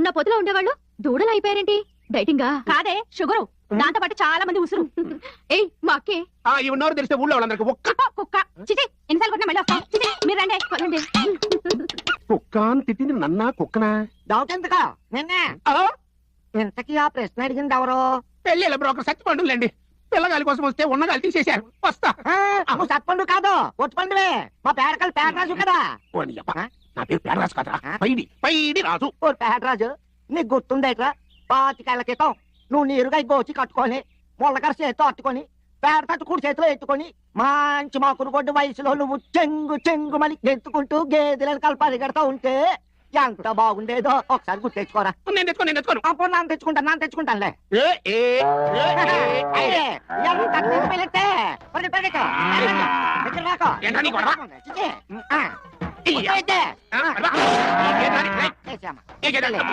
ఉన్న పొద్దులో ఉండేవాళ్ళు దూడలు అయిపోయారేంటి? డైటింగా? కాదే, షుగరు. దాంతో పాటు చాలా మంది ఉసురు. ఏయ్ మా అక్కే. ఈ ఉన్నవారు తెలిస్తే ఊళ్ళో వాళ్ళందరికీ ఒక్క కుక్క. చిచి, ఎన్నిసార్లు కొట్టినా మళ్ళీ వస్తాం. చిచి, మీరు రండి. పదండి. కుక్క అని తిట్టింది నన్నా కుక్కనా? డౌట్ ఎందుకా నిన్నే ఇంతకీ ఆ ప్రశ్న అడిగింది ఎవరు? పెళ్ళిళ్ళ బ్రోకర్ సత్యపండులేండి. పిల్లగాలి కోసం వస్తే ఉన్నగాలి తీసేశారు. వస్తా. నువ్వు సత్పండు కాదు, ఒట్టుపండువే. మా పేడకలు పేడరాజు కదా. ఓ నీ అబ్బా, నా పేరు పేడరాజు కదరా, పైడి రాజు. ఓ పేడరాజు, నీకు గుర్తుందేట్రా? 25 ఏళ్ల క్రితం నువ్వు నీరుగా గోచి కట్టుకొని ముళ్ళకర చేతితో అట్టుకొని పేడ తట్టు కూడి చేతిలో ఎత్తుకొని మంచి మాకురు కొడ్డు వయసులో నువ్వు చెంగు చెంగుమని గెంతుకుంటూ గేదెలను కలిపరిగెడతా ఉంటే ఎంత బాగుండేదో ఒకసారి గుర్తు తెచ్చుకోరా. నేను తెచ్చుకోను. అప్పుడు నాన్న తెచ్చుకుంటానులే. ఏంటా నీ గొడవ? చిచి. ఏంటా నీ-